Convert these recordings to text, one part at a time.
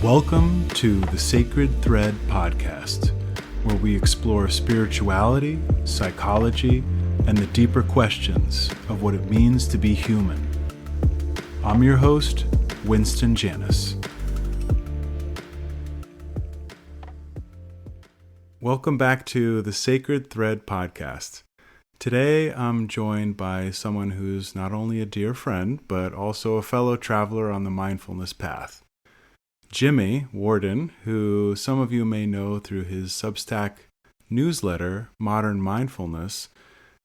Welcome to the Sacred Thread podcast, where we explore spirituality, psychology, and the deeper questions of what it means to be human. I'm your host, Winston Janis. Welcome back to the Sacred Thread podcast. Today, I'm joined by someone who's not only a dear friend, but also a fellow traveler on the mindfulness path. Jimmy Warden, who some of you may know through his Substack newsletter, Modern Mindfulness,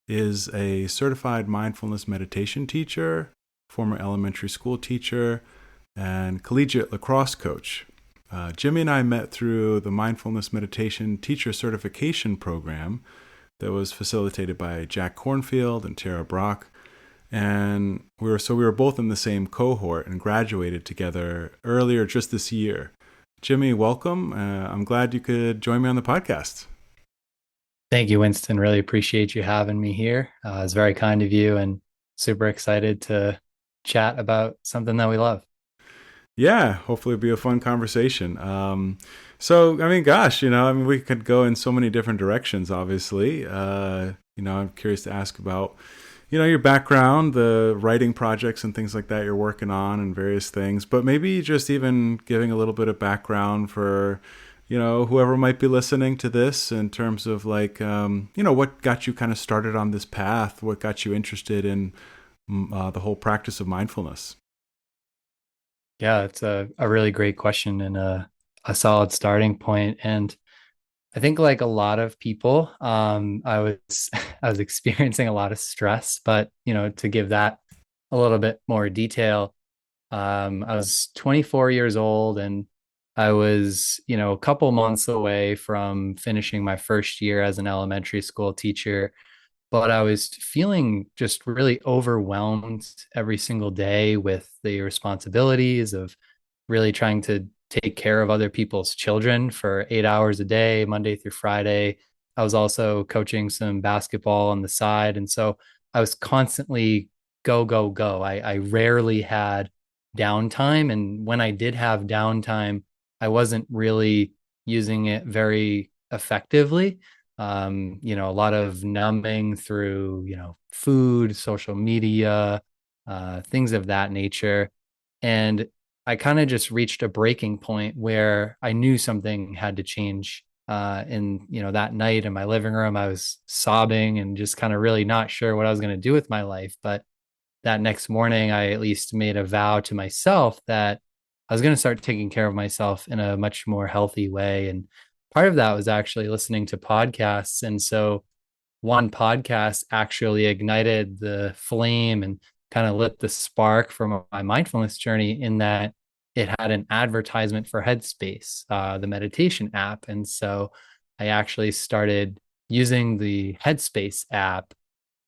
is a certified mindfulness meditation teacher, former elementary school teacher, and collegiate lacrosse coach. Jimmy and I met through the Mindfulness Meditation Teacher Certification Program that was facilitated by Jack Kornfield and Tara Brock. And we were both in the same cohort and graduated together earlier just this year. Jimmy, welcome. I'm glad you could join me on the podcast. Thank you, Winston. Really appreciate you having me here. It's very kind of you and super excited to chat about something that we love. Yeah, hopefully it'll be a fun conversation. We could go in so many different directions, obviously. I'm curious to ask about your background, the writing projects and things like that you're working on and various things, but maybe just even giving a little bit of background for, whoever might be listening to this in terms of what got you kind of started on this path, what got you interested in the whole practice of mindfulness. Yeah, it's a really great question and a solid starting point. And I think like a lot of people, I was experiencing a lot of stress, but to give that a little bit more detail, I was 24 years old and I was, a couple months away from finishing my first year as an elementary school teacher, but I was feeling just really overwhelmed every single day with the responsibilities of really trying to take care of other people's children for 8 hours a day, Monday through Friday. I was also coaching some basketball on the side. And so I was constantly go, go, go. I rarely had downtime. And when I did have downtime, I wasn't really using it very effectively. A lot of numbing through, food, social media, things of that nature. And I kind of just reached a breaking point where I knew something had to change. That night in my living room, I was sobbing and just kind of really not sure what I was going to do with my life. But that next morning, I at least made a vow to myself that I was going to start taking care of myself in a much more healthy way. And part of that was actually listening to podcasts. And so one podcast actually ignited the flame and kind of lit the spark from my mindfulness journey, in that it had an advertisement for Headspace, the meditation app. And so I actually started using the Headspace app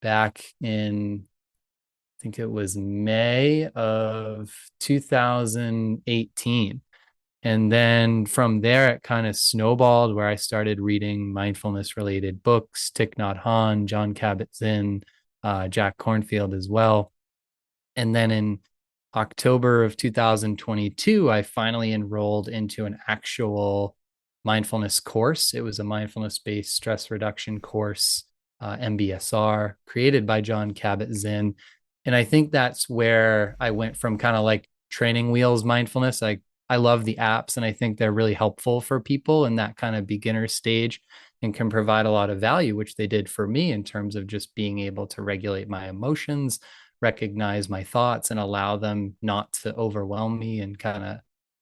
back in, I think it was May of 2018. And then from there, it kind of snowballed, where I started reading mindfulness related books, Thich Nhat Hanh, Jon Kabat-Zinn, Jack Kornfield as well. And then in October of 2022, I finally enrolled into an actual mindfulness course. It was a mindfulness-based stress reduction course, MBSR, created by Jon Kabat-Zinn. And I think that's where I went from kind of like training wheels mindfulness. I love the apps, and I think they're really helpful for people in that kind of beginner stage and can provide a lot of value, which they did for me in terms of just being able to regulate my emotions, recognize my thoughts, and allow them not to overwhelm me and kind of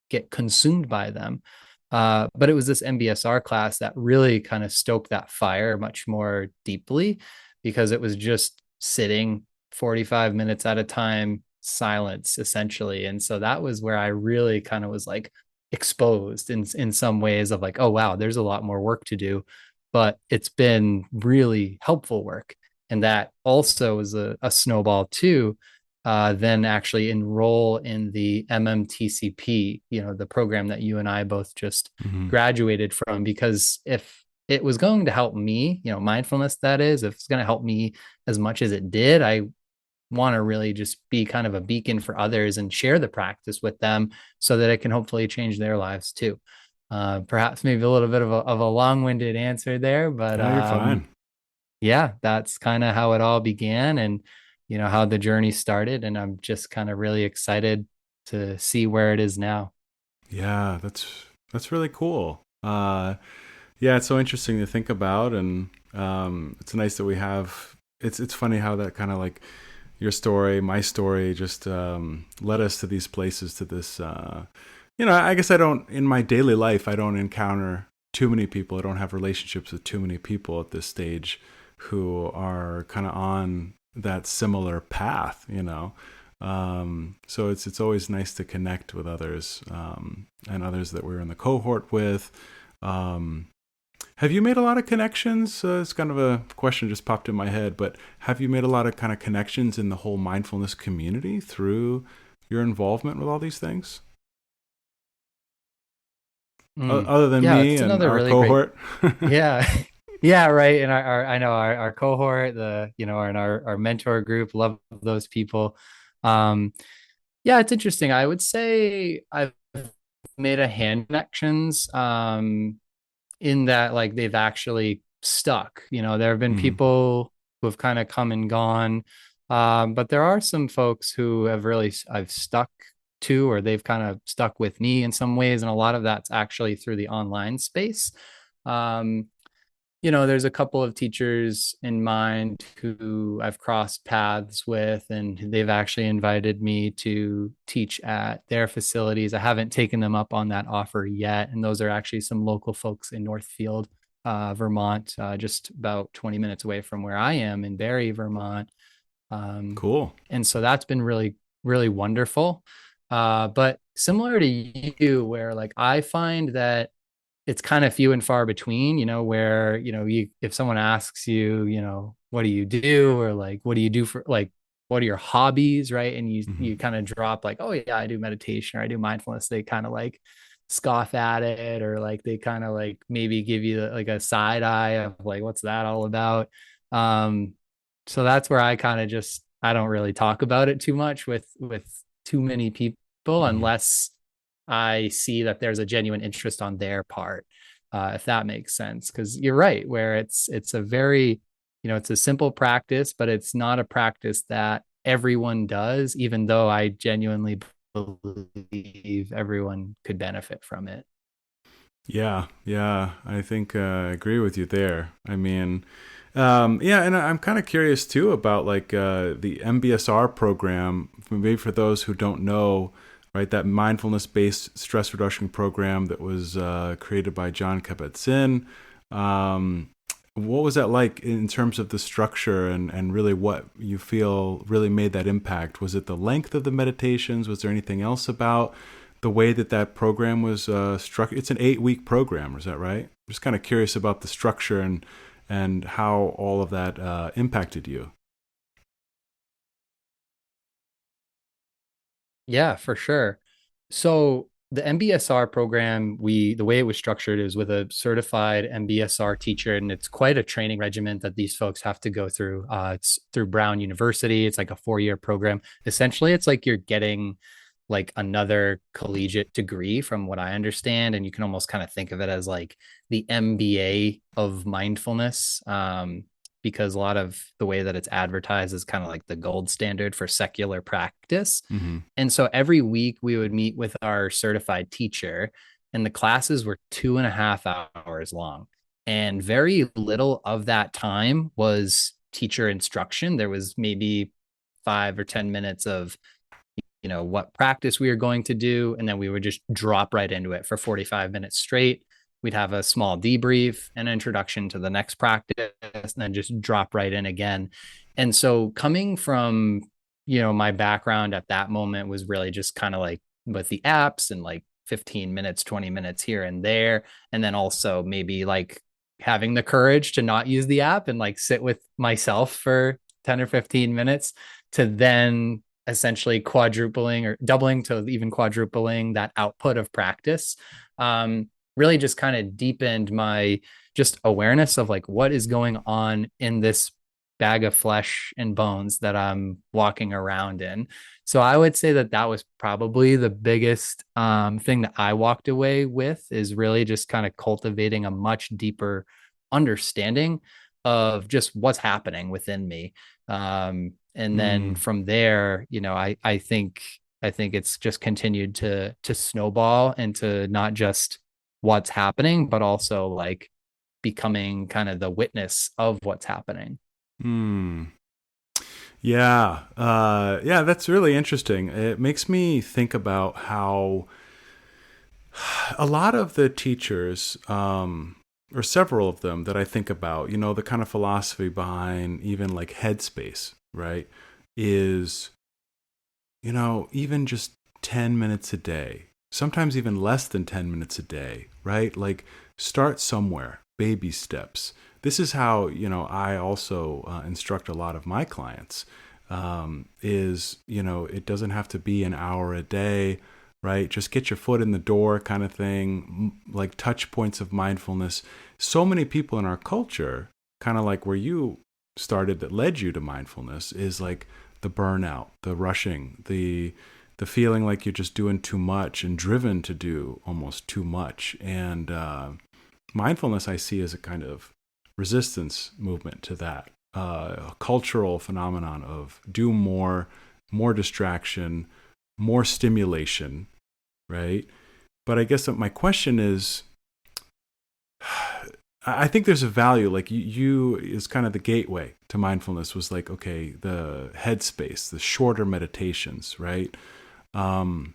get consumed by them. But it was this MBSR class that really kind of stoked that fire much more deeply, because it was just sitting 45 minutes at a time, silence essentially. And so that was where I really kind of was like exposed in some ways of like, oh wow, there's a lot more work to do, but it's been really helpful work. And that also is a snowball too, then actually enroll in the MMTCP, the program that you and I both just graduated from. Because if it was going to help me, mindfulness, that is, if it's going to help me as much as it did, I want to really just be kind of a beacon for others and share the practice with them so that it can hopefully change their lives too. Perhaps maybe a little bit of a long-winded answer there, but Yeah, you're fine. yeah, that's kind of how it all began and how the journey started. And I'm just kind of really excited to see where it is now. Yeah, that's really cool. Yeah, it's so interesting to think about, and it's nice that we have. It's funny how that kind of like your story, my story, just led us to these places, to this. I guess I don't in my daily life. I don't encounter too many people. I don't have relationships with too many people at this stage who are kind of on that similar path. So it's always nice to connect with others, and others that we're in the cohort with. Um, have you made a lot of connections? It's kind of a question just popped in my head, but have you made a lot of kind of connections in the whole mindfulness community through your involvement with all these things? Other than Yeah, me it's and another our really great. cohort? Yeah. Yeah, right. And I know our cohort, and our mentor group, love those people. Um, yeah, it's interesting. I would say I've made a hand connections. In that like they've actually stuck. There have been Mhm. people who have kind of come and gone, but there are some folks who have really I've stuck to, or they've kind of stuck with me in some ways, and a lot of that's actually through the online space. Um, there's a couple of teachers in mind who I've crossed paths with, and they've actually invited me to teach at their facilities. I haven't taken them up on that offer yet. And those are actually some local folks in Northfield, Vermont, just about 20 minutes away from where I am in Barrie, Vermont. Um, Cool. and so that's been really, really wonderful. But similar to you, where like I find that it's kind of few and far between, where, if someone asks you, what do you do? Or like, what do you do for like, what are your hobbies? Right. And Hmm. you kind of drop like, oh yeah, I do meditation or I do mindfulness. They kind of like scoff at it, or like, they kind of like maybe give you like a side eye of like, what's that all about? Um, so that's where I kind of just, I don't really talk about it too much with too many people Hmm. unless I see that there's a genuine interest on their part, if that makes sense. Because you're right, where it's a very, it's a simple practice, but it's not a practice that everyone does, even though I genuinely believe everyone could benefit from it. Yeah, I think I agree with you there. I mean, yeah, and I'm kind of curious too about like the MBSR program. Maybe for those who don't know, right, that mindfulness-based stress reduction program that was created by John Kabat-Zinn. Um, what was that like in terms of the structure and really what you feel really made that impact? Was it the length of the meditations? Was there anything else about the way that that program was struck? It's an 8-week program, is that right? Just kind of curious about the structure and how all of that impacted you. Yeah, for sure. So the MBSR program, the way it was structured is with a certified MBSR teacher, and it's quite a training regimen that these folks have to go through. It's through Brown University. It's like a 4-year program. Essentially, it's like you're getting like another collegiate degree from what I understand. And you can almost kind of think of it as like the MBA of mindfulness. Because a lot of the way that it's advertised is kind of like the gold standard for secular practice. Mm-hmm. And so every week we would meet with our certified teacher, and the classes were 2.5 hours long. And very little of that time was teacher instruction. There was maybe 5 or 10 minutes of, what practice we were going to do. And then we would just drop right into it for 45 minutes straight. We'd have a small debrief, an introduction to the next practice, and then just drop right in again. And so coming from, my background at that moment was really just kind of like with the apps and like 15 minutes, 20 minutes here and there. And then also maybe like having the courage to not use the app and like sit with myself for 10 or 15 minutes, to then essentially quadrupling or doubling to even quadrupling that output of practice. Really just kind of deepened my just awareness of like what is going on in this bag of flesh and bones that I'm walking around in. So I would say that that was probably the biggest thing that I walked away with, is really just kind of cultivating a much deeper understanding of just what's happening within me. And then Mm, from there, I think it's just continued to snowball into not just what's happening, but also like becoming kind of the witness of what's happening. mm. Yeah. Yeah, that's really interesting. It makes me think about how a lot of the teachers, or several of them that I think about, the kind of philosophy behind even like headspace, right, is, even just 10 minutes a day, sometimes even less than 10 minutes a day, right? Like start somewhere, baby steps. This is how, I also instruct a lot of my clients, it doesn't have to be an hour a day, right? Just get your foot in the door kind of thing, like touch points of mindfulness. So many people in our culture, kind of like where you started that led you to mindfulness, is like the burnout, the rushing, the feeling like you're just doing too much and driven to do almost too much. And mindfulness I see as a kind of resistance movement to that, a cultural phenomenon of do more, more distraction, more stimulation, right? But I guess that my question is, I think there's a value, like you is kind of the gateway to mindfulness, was like, okay, the headspace, the shorter meditations, right? Um,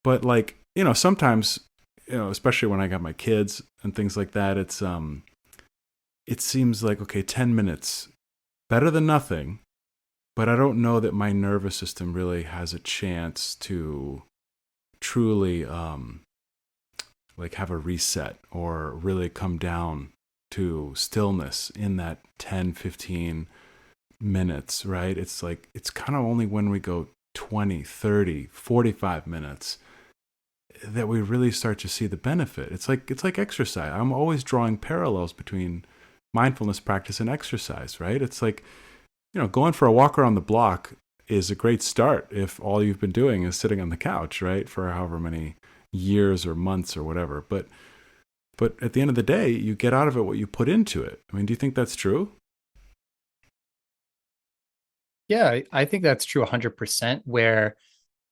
but like, sometimes, especially when I got my kids and things like that, it seems like, okay, 10 minutes, better than nothing, but I don't know that my nervous system really has a chance to truly, like have a reset or really come down to stillness in that 10, 15 minutes, right? It's like, it's kind of only when we go 20, 30, 45 minutes that we really start to see the benefit. It's like exercise. I'm always drawing parallels between mindfulness practice and exercise, right? It's like, going for a walk around the block is a great start if all you've been doing is sitting on the couch, right, for however many years or months or whatever. But at the end of the day, you get out of it what you put into it. I mean, do you think that's true? Yeah, I think that's true 100%. Where,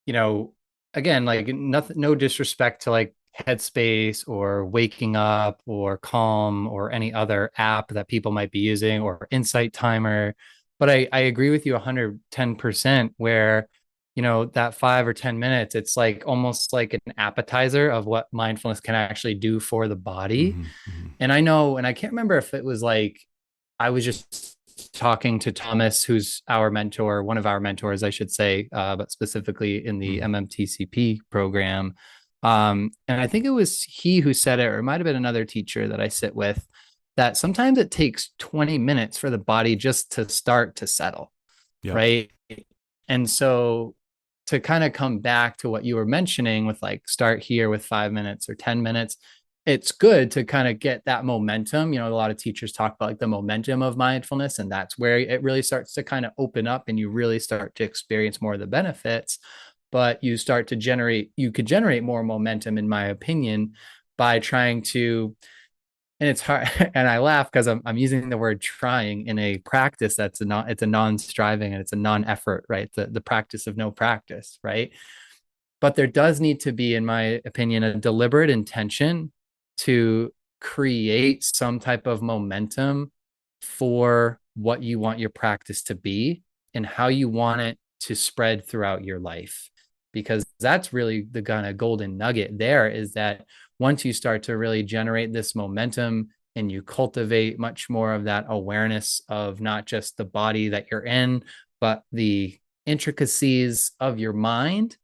you know, again, like nothing, no disrespect to like Headspace or Waking Up or Calm or any other app that people might be using, or Insight Timer. But I agree with you 110%, where, that 5 or 10 minutes, it's like almost like an appetizer of what mindfulness can actually do for the body. Mm-hmm, mm-hmm, And I know, and I can't remember if it was like, I was just talking to Thomas, who's our mentor, one of our mentors, I should say, but specifically in the mm-hmm. MMTCP program. And I think it was he who said it, or it might have been another teacher that I sit with, that sometimes it takes 20 minutes for the body just to start to settle, Yep. right? And so to kind of come back to what you were mentioning with like start here with 5 minutes or 10 minutes, it's good to kind of get that momentum. A lot of teachers talk about like the momentum of mindfulness, and that's where it really starts to kind of open up and you really start to experience more of the benefits. But you could generate more momentum, in my opinion, by trying to, and it's hard, and I laugh because I'm using the word trying in a practice that's it's a non-striving and it's a non-effort, right? The practice of no practice, right? But there does need to be, in my opinion, a deliberate intention to create some type of momentum for what you want your practice to be and how you want it to spread throughout your life. Because that's really the kind of golden nugget there, is that once you start to really generate this momentum and you cultivate much more of that awareness of not just the body that you're in, but the intricacies of your mind,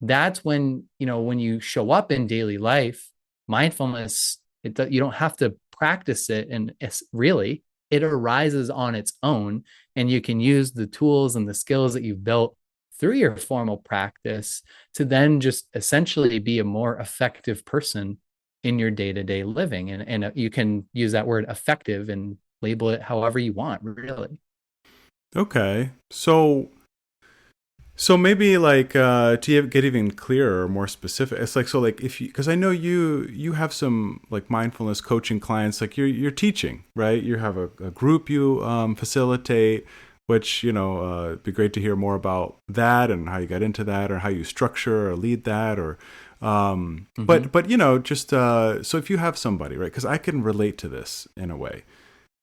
that's when, when you show up in daily life, mindfulness, you don't have to practice it. And it's really, it arises on its own. And you can use the tools and the skills that you've built through your formal practice to then just essentially be a more effective person in your day-to-day living. And you can use that word effective in label it however you want, really. Okay. So maybe like to get even clearer or more specific, it's like, so like, if you, because I know you have some like mindfulness coaching clients, like you're teaching, right? You have a group you facilitate, which, it'd be great to hear more about that and how you got into that, or how you structure or lead that, or Mm-hmm. but just so if you have somebody, right? Because I can relate to this in a way.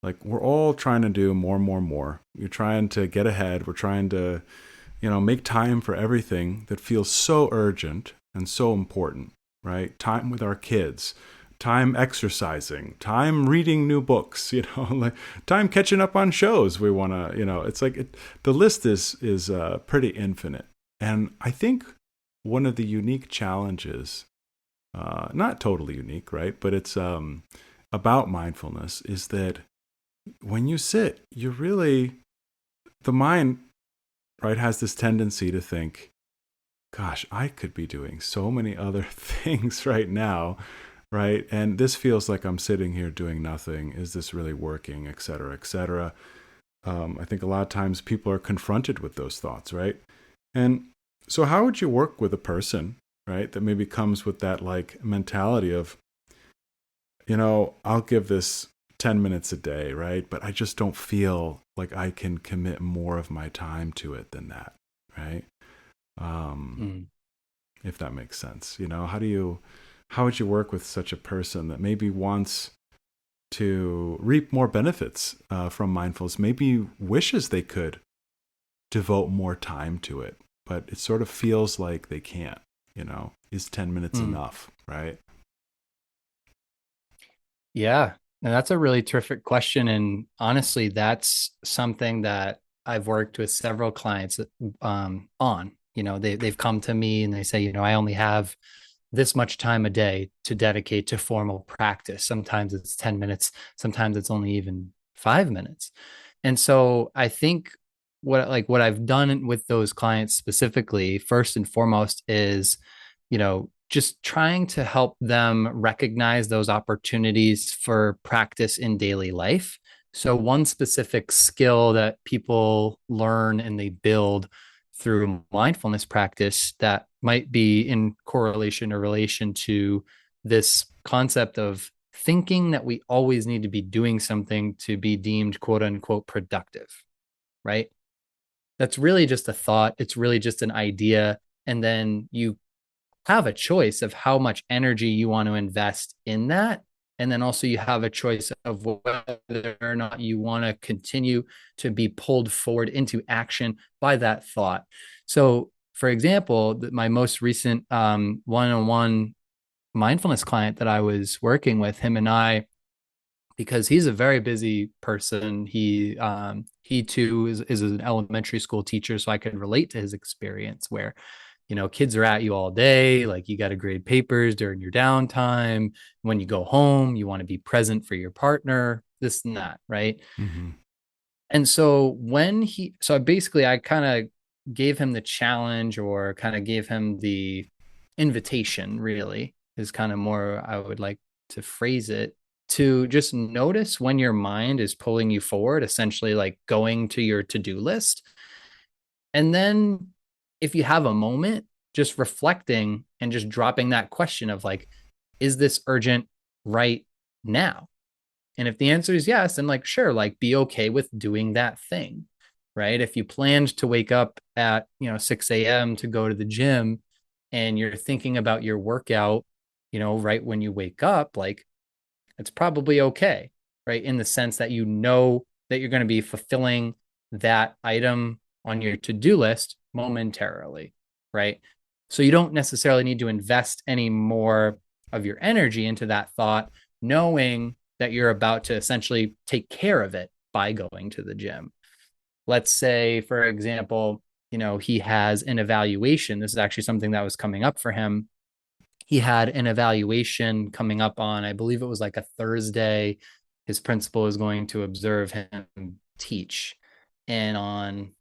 Like, we're all trying to do more and more and more. You're trying to get ahead. We're trying to make time for everything that feels so urgent and so important, right? Time with our kids, time exercising, time reading new books, like time catching up on shows we want to, it's like the list is pretty infinite. And I think one of the unique challenges, not totally unique, right? But it's about mindfulness is that when you sit, you really, the mind, right, has this tendency to think, gosh, I could be doing so many other things right now, right? And this feels like I'm sitting here doing nothing. Is this really working, et cetera, et cetera? I think a lot of times people are confronted with those thoughts, right? And so, how would you work with a person, right, that maybe comes with that like mentality of, I'll give this 10 minutes a day, right? But I just don't feel like I can commit more of my time to it than that, right? Um, Mm. if that makes sense. How would you work with such a person that maybe wants to reap more benefits from mindfulness, maybe wishes they could devote more time to it, but it sort of feels like they can't, is 10 minutes Mm. enough, right? Yeah. And that's a really terrific question. And honestly, that's something that I've worked with several clients on. They've come to me and they say, I only have this much time a day to dedicate to formal practice. Sometimes it's 10 minutes, sometimes it's only even 5 minutes. And so I think what I've done with those clients specifically, first and foremost, is, just trying to help them recognize those opportunities for practice in daily life. So one specific skill that people learn and they build through mindfulness practice that might be in correlation or relation to this concept of thinking that we always need to be doing something to be deemed quote unquote productive, right? That's really just a thought. It's really just an idea. And then you have a choice of how much energy you want to invest in that. And then also you have a choice of whether or not you want to continue to be pulled forward into action by that thought. So, for example, my most recent one-on-one mindfulness client that I was working with, him and I, because he's a very busy person. He too is an elementary school teacher, so I could relate to his experience where, kids are at you all day, like you got to grade papers during your downtime. When you go home, you want to be present for your partner, this and that, right? Mm-hmm. And so basically I kind of gave him the challenge, or kind of gave him the invitation, really, is kind of more I would like to phrase it, to just notice when your mind is pulling you forward, essentially like going to your to-do list. And then if you have a moment, just reflecting and just dropping that question of like, is this urgent right now? And if the answer is yes, then like, sure, like be okay with doing that thing, right? If you planned to wake up at, 6 a.m. to go to the gym and you're thinking about your workout, right when you wake up, like it's probably okay, right? In the sense that that you're going to be fulfilling that item on your to-do list momentarily, right? So you don't necessarily need to invest any more of your energy into that thought, knowing that you're about to essentially take care of it by going to the gym. Let's say, for example, he has an evaluation. This is actually something that was coming up for him. He had an evaluation coming up on, I believe it was like a Thursday. His principal is going to observe him teach. And on,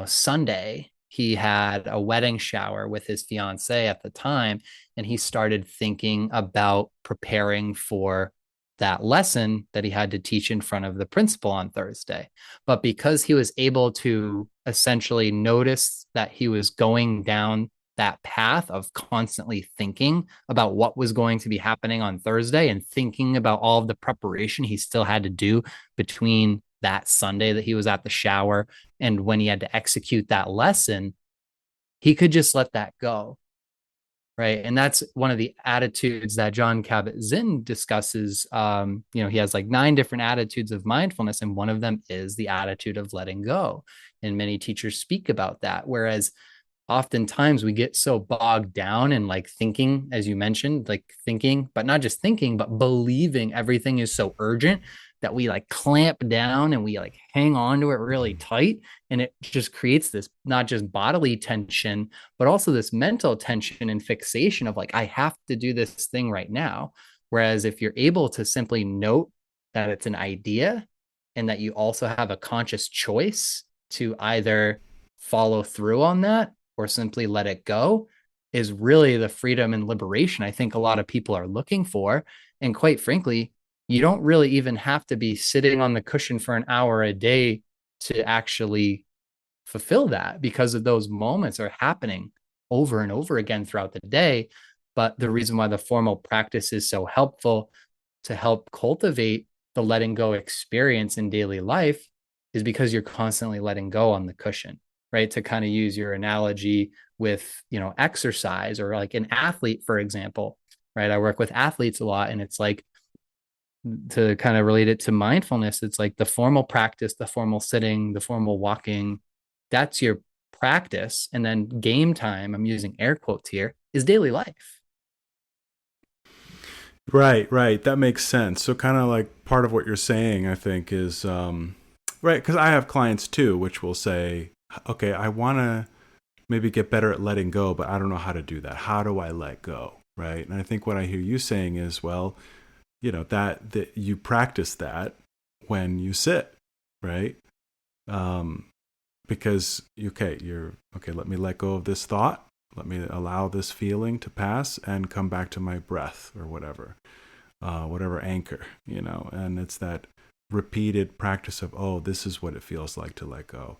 Sunday, he had a wedding shower with his fiance at the time. And he started thinking about preparing for that lesson that he had to teach in front of the principal on Thursday. But because he was able to essentially notice that he was going down that path of constantly thinking about what was going to be happening on Thursday and thinking about all of the preparation he still had to do between that Sunday that he was at the shower and when he had to execute that lesson, he could just let that go. Right. And that's one of the attitudes that John Kabat-Zinn discusses. He has like 9 different attitudes of mindfulness, and one of them is the attitude of letting go. And many teachers speak about that. Whereas oftentimes we get so bogged down in like thinking, as you mentioned, like thinking, but not just thinking, but believing everything is so urgent that we like clamp down and we like hang on to it really tight. And it just creates this not just bodily tension, but also this mental tension and fixation of like, I have to do this thing right now. Whereas if you're able to simply note that it's an idea and that you also have a conscious choice to either follow through on that or simply let it go, is really the freedom and liberation I think a lot of people are looking for. And quite frankly, you don't really even have to be sitting on the cushion for an hour a day to actually fulfill that, because of those moments are happening over and over again throughout the day. But the reason why the formal practice is so helpful to help cultivate the letting go experience in daily life is because you're constantly letting go on the cushion, right? To kind of use your analogy with, exercise or like an athlete, for example, right? I work with athletes a lot, and it's like, to kind of relate it to mindfulness, it's like the formal practice, the formal sitting, the formal walking, that's your practice. And then game time, I'm using air quotes here, is daily life. Right, right. That makes sense. So kind of like part of what you're saying, I think, is right, because I have clients too, which will say, okay, I want to maybe get better at letting go, but I don't know how to do that. How do I let go? Right. And I think what I hear you saying is, well, that you practice that when you sit, right? Because you're okay, let me let go of this thought, let me allow this feeling to pass and come back to my breath or whatever anchor, and it's that repeated practice of, oh, this is what it feels like to let go,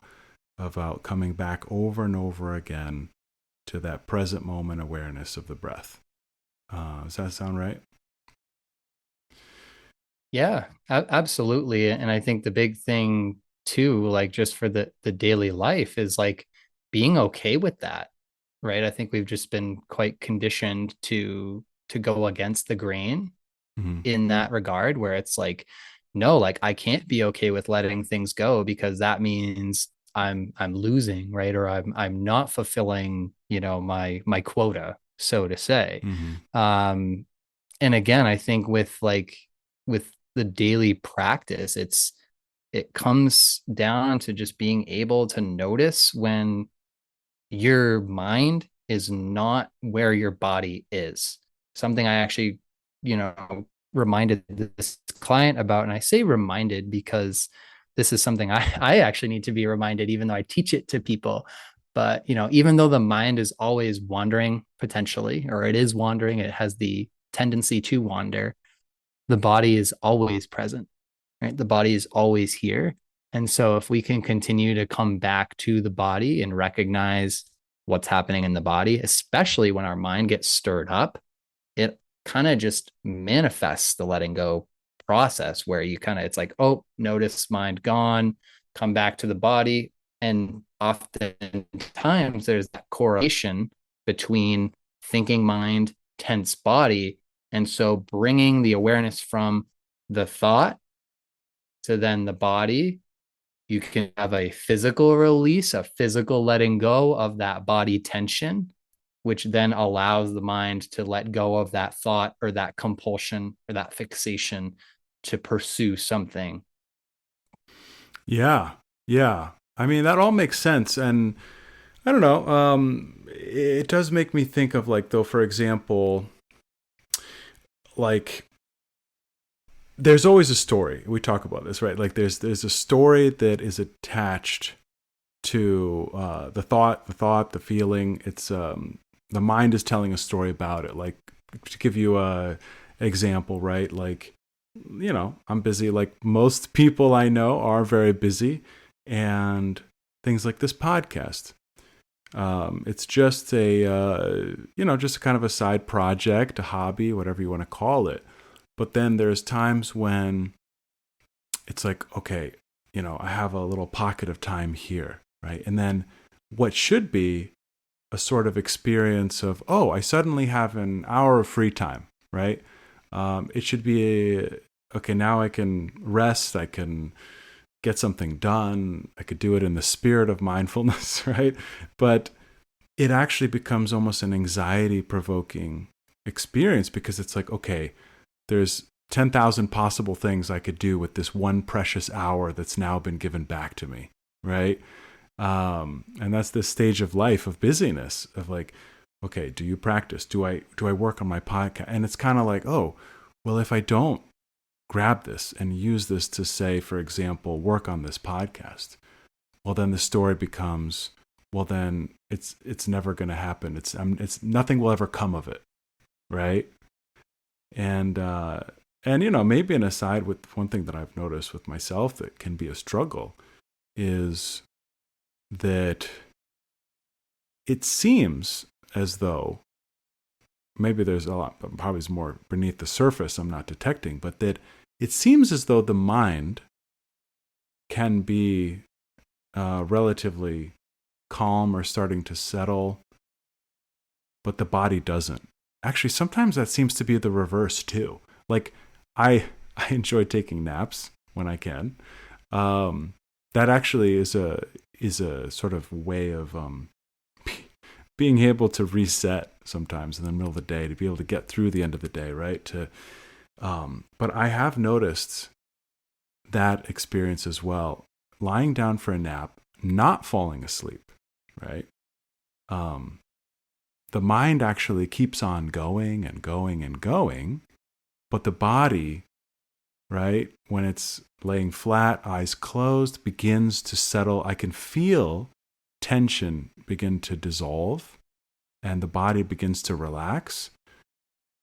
about coming back over and over again to that present moment awareness of the breath. Does that sound right? Yeah, absolutely. And I think the big thing too, like just for the daily life, is like being okay with that, right? I think we've just been quite conditioned to go against the grain Mm-hmm. in that regard, where it's like, no, like I can't be okay with letting things go because that means I'm losing, right? Or I'm not fulfilling, my quota, so to say. Mm-hmm. And again, I think with the daily practice, it comes down to just being able to notice when your mind is not where your body is. Something I actually, you know, reminded this client about. And I say reminded because this is something I actually need to be reminded, even though I teach it to people. But, even though the mind is always wandering potentially, or it is wandering, it has the tendency to wander, the body is always present, right? The body is always here. And so if we can continue to come back to the body and recognize what's happening in the body, especially when our mind gets stirred up, it kind of just manifests the letting go process where it's like, oh, notice mind gone, come back to the body. And oftentimes there's that correlation between thinking mind, tense body. And so bringing the awareness from the thought to then the body, you can have a physical release, a physical letting go of that body tension, which then allows the mind to let go of that thought or that compulsion or that fixation to pursue something. Yeah, yeah. I mean, that all makes sense, and I don't know. It does make me think of, like, though, for example, like, there's always a story. We talk about this, right? Like, there's a story that is attached to the feeling. It's the mind is telling a story about it. Like, to give you a example, right? Like, I'm busy like most people I know are very busy, and things like this podcast. It's just just kind of a side project, a hobby, whatever you want to call it. But then there's times when it's like, okay, I have a little pocket of time here, right? And then what should be a sort of experience of, oh, I suddenly have an hour of free time, right? It should be okay, now I can rest, I can get something done, I could do it in the spirit of mindfulness, right? But it actually becomes almost an anxiety provoking experience because it's like, okay, there's 10,000 possible things I could do with this one precious hour that's now been given back to me, right? And that's this stage of life of busyness of like, okay, do you practice? Do I work on my podcast? And it's kind of like, oh, well, if I don't grab this and use this to say, for example, work on this podcast, well, then the story becomes, well, then it's never going to happen. It's nothing will ever come of it, right? And maybe an aside with one thing that I've noticed with myself that can be a struggle is that it seems as though maybe there's a lot, but probably is more beneath the surface I'm not detecting, but that it seems as though the mind can be relatively calm or starting to settle, but the body doesn't. Actually, sometimes that seems to be the reverse too. Like I enjoy taking naps when I can. That actually is a sort of way of being able to reset sometimes in the middle of the day to be able to get through the end of the day, right? But I have noticed that experience as well. Lying down for a nap, not falling asleep, right? The mind actually keeps on going and going and going, but the body, right, when it's laying flat, eyes closed, begins to settle. I can feel tension begin to dissolve and the body begins to relax,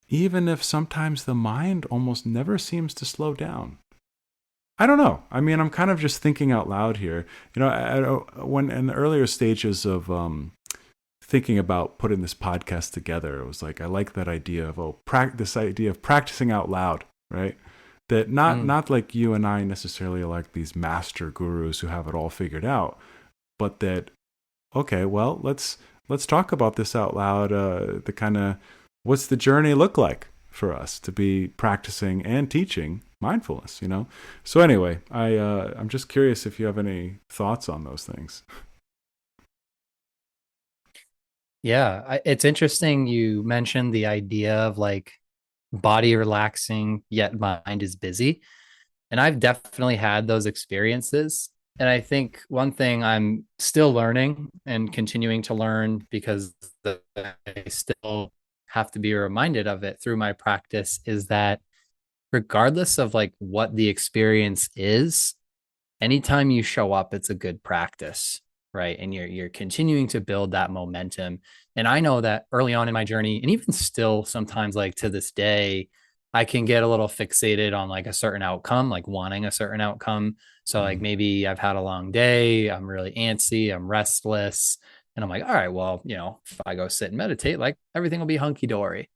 even if sometimes the mind almost never seems to slow down. I don't know. I mean, I'm kind of just thinking out loud here. When in the earlier stages of thinking about putting this podcast together, it was like I like that idea of this idea of practicing out loud, right? That not like you and I necessarily are like these master gurus who have it all figured out, but that okay, well, let's talk about this out loud. The kind of what's the journey look like for us to be practicing and teaching mindfulness, So anyway, I'm just curious if you have any thoughts on those things. Yeah, it's interesting you mentioned the idea of like body relaxing, yet mind is busy. And I've definitely had those experiences. And I think one thing I'm still learning and continuing to learn because I still have to be reminded of it through my practice is that regardless of like what the experience is, anytime you show up, it's a good practice, right? And you're continuing to build that momentum. And I know that early on in my journey, and even still sometimes like to this day, I can get a little fixated on like a certain outcome, like wanting a certain outcome. So like maybe I've had a long day, I'm really antsy, I'm restless, and I'm like, all right, well, if I go sit and meditate, like everything will be hunky dory.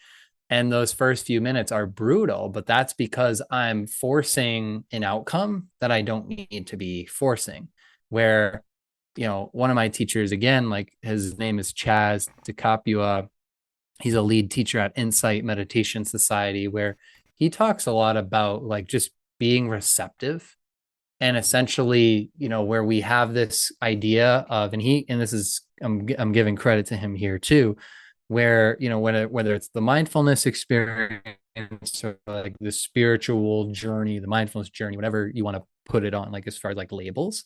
And those first few minutes are brutal, but that's because I'm forcing an outcome that I don't need to be forcing. Where, one of my teachers, again, like his name is Chaz Takapua, he's a lead teacher at Insight Meditation Society, where he talks a lot about like just being receptive and essentially, where we have this idea of, and this is, I'm giving credit to him here too, where whether it's the mindfulness experience or like the spiritual journey, the mindfulness journey, whatever you want to put it on, like as far as like labels,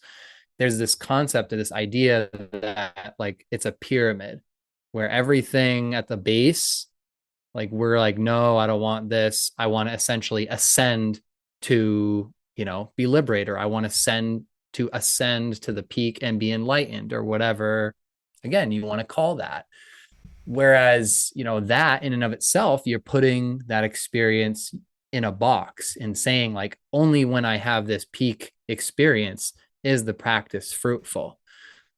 there's this concept of this idea that like it's a pyramid where everything at the base, like we're like, no, I don't want this, I want to essentially ascend to be liberated, or I want to ascend to the peak and be enlightened, or whatever again you want to call that. Whereas, that in and of itself, you're putting that experience, in a box and saying like only when I have this peak experience is the practice fruitful.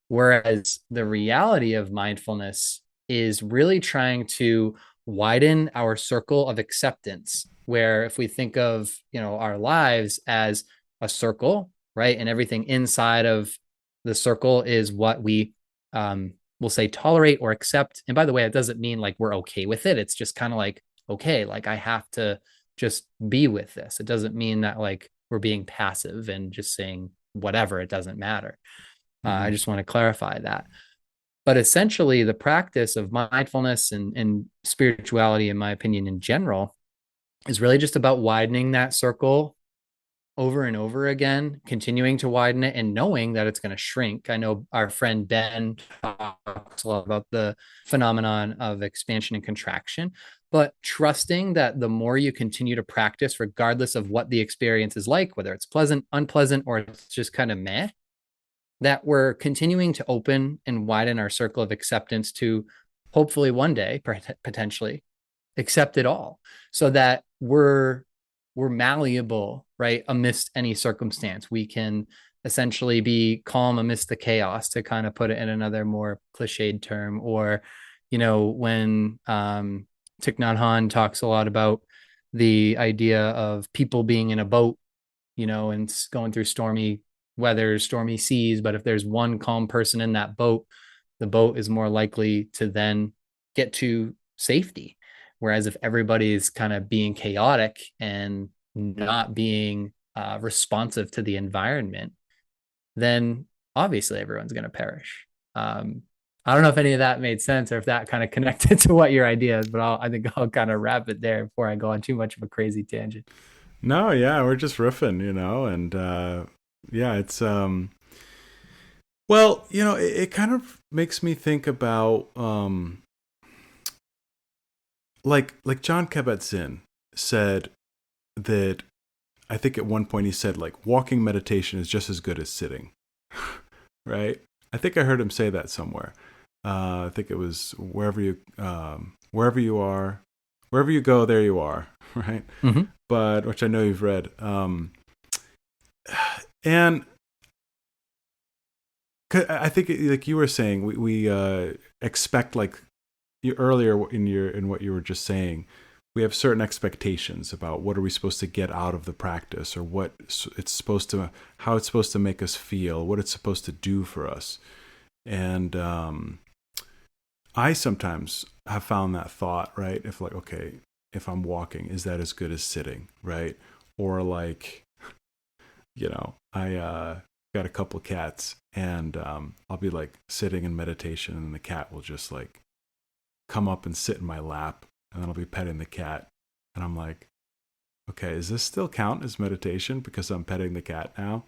Whereas the reality of mindfulness is really trying to widen our circle of acceptance, where if we think of, our lives as a circle, right? And everything inside of the circle is what we will say tolerate or accept. And by the way, it doesn't mean like we're okay with it. It's just kind of like, okay, like I have to just be with this. It doesn't mean that like we're being passive and just saying whatever, it doesn't matter. I Mm-hmm. just want to clarify that. But essentially, the practice of mindfulness and spirituality, in my opinion, in general, is really just about widening that circle over and over again, continuing to widen it and knowing that it's going to shrink. I know our friend Ben talks a lot about the phenomenon of expansion and contraction, but trusting that the more you continue to practice, regardless of what the experience is like, whether it's pleasant, unpleasant, or it's just kind of meh, that we're continuing to open and widen our circle of acceptance to hopefully one day potentially accept it all, so that we're malleable, right, amidst any circumstance. We can essentially be calm amidst the chaos, to kind of put it in another more cliched term. Or when Thich Nhat Hanh talks a lot about the idea of people being in a boat, and going through stormy weather, stormy seas. But if there's one calm person in that boat, the boat is more likely to then get to safety. Whereas if everybody's kind of being chaotic and not being responsive to the environment, then obviously everyone's going to perish. I don't know if any of that made sense or if that kind of connected to what your idea is, but I think I'll kind of wrap it there before I go on too much of a crazy tangent. No, yeah, we're just riffing, and yeah, it's well, it kind of makes me think about like John Kabat-Zinn said that I think at one point he said like walking meditation is just as good as sitting, right? I think I heard him say that somewhere. I think it was wherever you are, wherever you go, there you are, right? Mm-hmm. But which I know you've read, and I think like you were saying, we expect, like you earlier in what you were just saying, we have certain expectations about what are we supposed to get out of the practice, or what it's supposed to, how it's supposed to make us feel, what it's supposed to do for us. And I sometimes have found that thought, right? If like, okay, if I'm walking, is that as good as sitting, right? Or like, I got a couple cats, and I'll be like sitting in meditation, and the cat will just like come up and sit in my lap, and then I'll be petting the cat, and I'm like, okay, does this still count as meditation because I'm petting the cat now?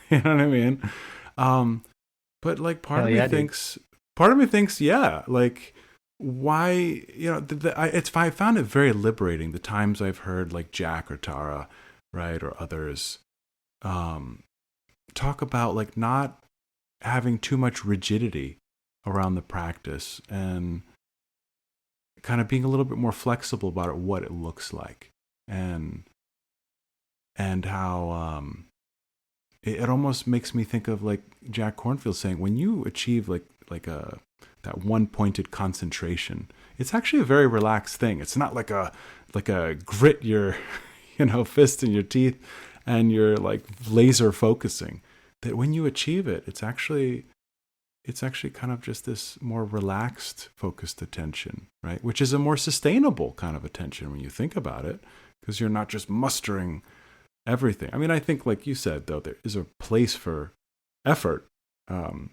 You know what I mean? But like part of me thinks, yeah, like why, I found it very liberating the times I've heard like Jack or Tara, right, or others talk about like not having too much rigidity around the practice, and kind of being a little bit more flexible about what it looks like, and how it almost makes me think of like Jack Kornfield saying, when you achieve like that one pointed concentration, it's actually a very relaxed thing. It's not like a grit your fist in your teeth and you're like laser focusing. That when you achieve it, it's actually kind of just this more relaxed, focused attention, right? Which is a more sustainable kind of attention when you think about it, because you're not just mustering everything. I mean, I think, like you said, though, there is a place for effort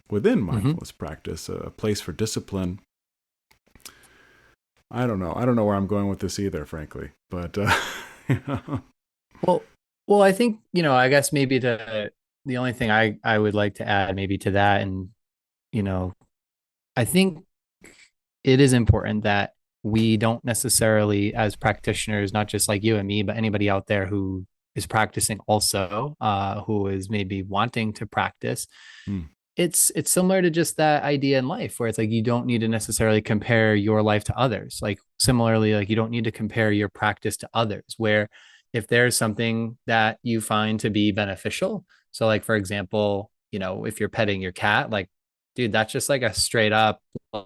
within mindfulness practice, a place for discipline. I don't know where I'm going with this either, frankly, but you know. Well, I think, I guess maybe the only thing I would like to add maybe to that, and, I think it is important that we don't necessarily, as practitioners, not just like you and me, but anybody out there who is practicing also, who is maybe wanting to practice, Hmm. it's similar to just that idea in life, where it's like you don't need to necessarily compare your life to others. Like similarly, like you don't need to compare your practice to others, where if there's something that you find to be beneficial, so like for example, if you're petting your cat, like, dude, that's just like a straight up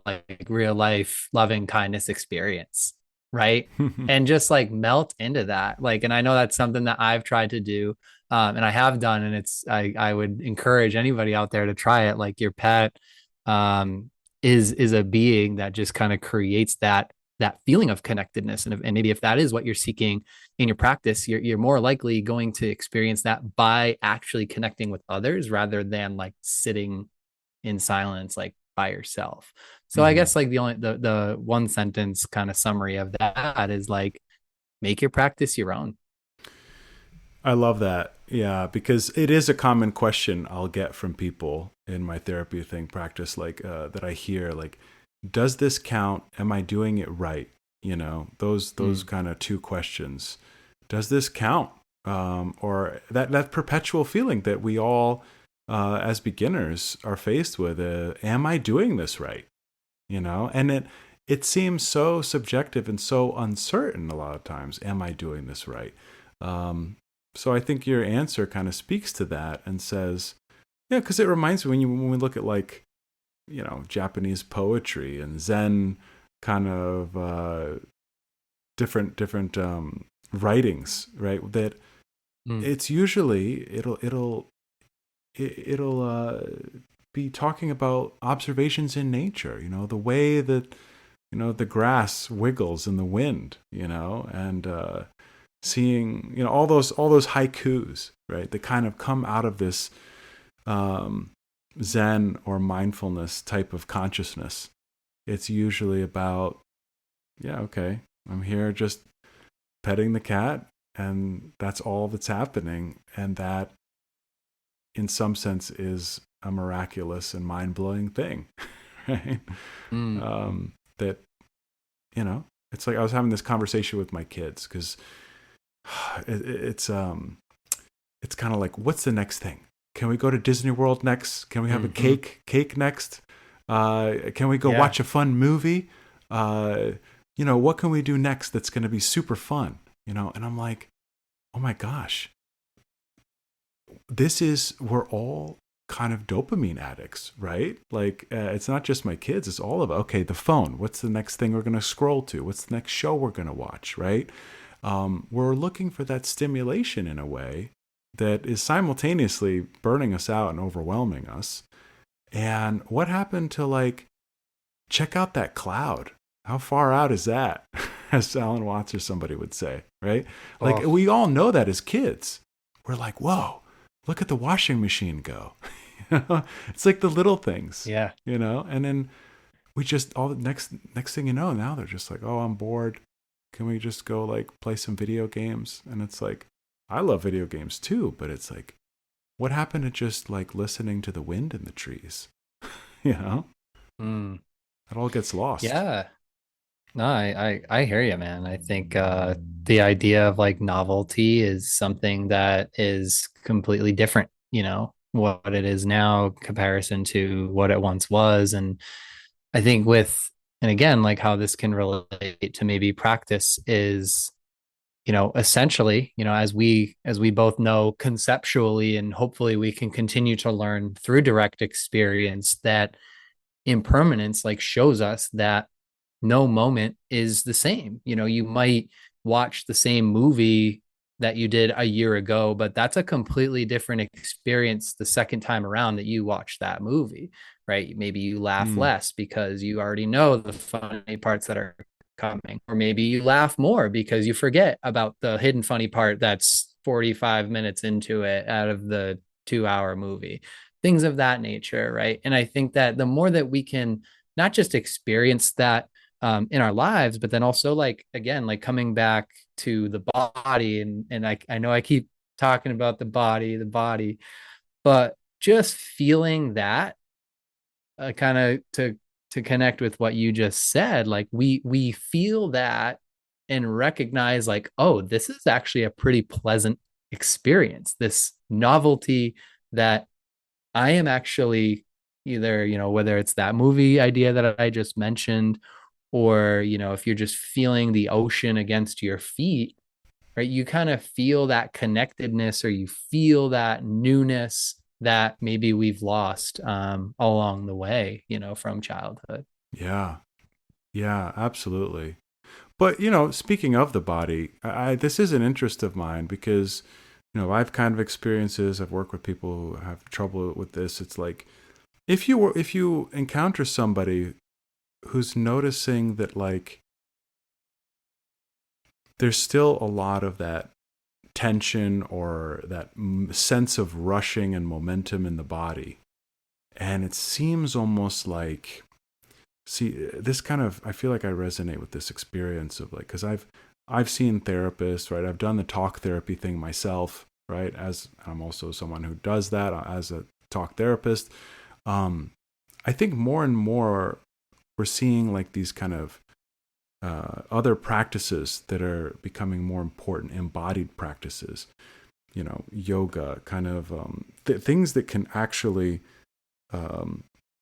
like real life loving kindness experience, right? And just like melt into that. Like, and I know that's something that I've tried to do, and I have done, and I would encourage anybody out there to try it. Like your pet um is a being that just kind of creates that feeling of connectedness. And maybe if that is what you're seeking in your practice, you're more likely going to experience that by actually connecting with others rather than like sitting in silence like by yourself. So I Hmm. guess like the one sentence kind of summary of that is like, make your practice your own. I love that. Yeah, because it is a common question I'll get from people in my therapy thing practice, like that I hear, like, does this count? Am I doing it right? Those Mm. kind of two questions. Does this count? Or that perpetual feeling that we all, as beginners, are faced with. Am I doing this right? And it seems so subjective and so uncertain a lot of times. Am I doing this right? So I think your answer kind of speaks to that and says, yeah, because it reminds me when we look at like, Japanese poetry and Zen kind of different writings, right? That Mm. it's usually it'll be talking about observations in nature. The way that the grass wiggles in the wind. And seeing all those haikus, right? That kind of come out of this um, Zen or mindfulness type of consciousness. It's usually about, yeah, okay, I'm here just petting the cat, and that's all that's happening, and that, in some sense, is a miraculous and mind blowing thing, right? Mm. That it's like I was having this conversation with my kids because it's it's kind of like, what's the next thing? Can we go to Disney World next? Can we have a Mm-hmm. cake next? Can we go Yeah. watch a fun movie? Uh, what can we do next that's going to be super fun? And I'm like, oh my gosh, we're all kind of dopamine addicts, right? Like, it's not just my kids, it's all of it. Okay, the phone. What's the next thing we're going to scroll to? What's the next show we're going to watch, right? We're looking for that stimulation in a way that is simultaneously burning us out and overwhelming us. And what happened to, like, check out that cloud? How far out is that? As Alan Watts or somebody would say, right? Like, Oh, we all know that as kids. We're like, whoa, look at the washing machine go. It's like the little things, yeah. and then we just all the next thing you know, now they're just like, oh, I'm bored. Can we just go like play some video games? And it's like, I love video games too, but it's like, what happened to just like listening to the wind in the trees? you know, Mm. it all gets lost. Yeah. No, I hear you, man. I think the idea of like novelty is something that is completely different, what it is now comparison to what it once was. And I think and again, like how this can relate to maybe practice is, essentially, as we both know conceptually, and hopefully we can continue to learn through direct experience, that impermanence like shows us that no moment is the same. You might watch the same movie that you did a year ago, but that's a completely different experience the second time around that you watch that movie, right? Maybe you laugh Mm, less because you already know the funny parts that are coming, or maybe you laugh more because you forget about the hidden funny part that's 45 minutes into it out of the 2 hour movie, things of that nature, right? And I think that the more that we can not just experience that in our lives, but then also like again, like coming back to the body, and I know I keep talking about the body, but just feeling that kind of to connect with what you just said, like we feel that and recognize like, oh, this is actually a pretty pleasant experience, this novelty that I am actually either, whether it's that movie idea that I just mentioned, or, if you're just feeling the ocean against your feet, right? You kind of feel that connectedness, or you feel that newness that maybe we've lost along the way, from childhood. Yeah. Yeah, absolutely. But, speaking of the body, this is an interest of mine because, I've kind of experiences. I've worked with people who have trouble with this. It's like if you encounter somebody who's noticing that like there's still a lot of that tension or that sense of rushing and momentum in the body, and it seems almost like, see, this kind of, I feel like I resonate with this experience of like, because I've seen therapists, right? I've done the talk therapy thing myself, right? As I'm also someone who does that as a talk therapist. I think more and more we're seeing like these kind of other practices that are becoming more important, embodied practices, yoga, kind of things that can actually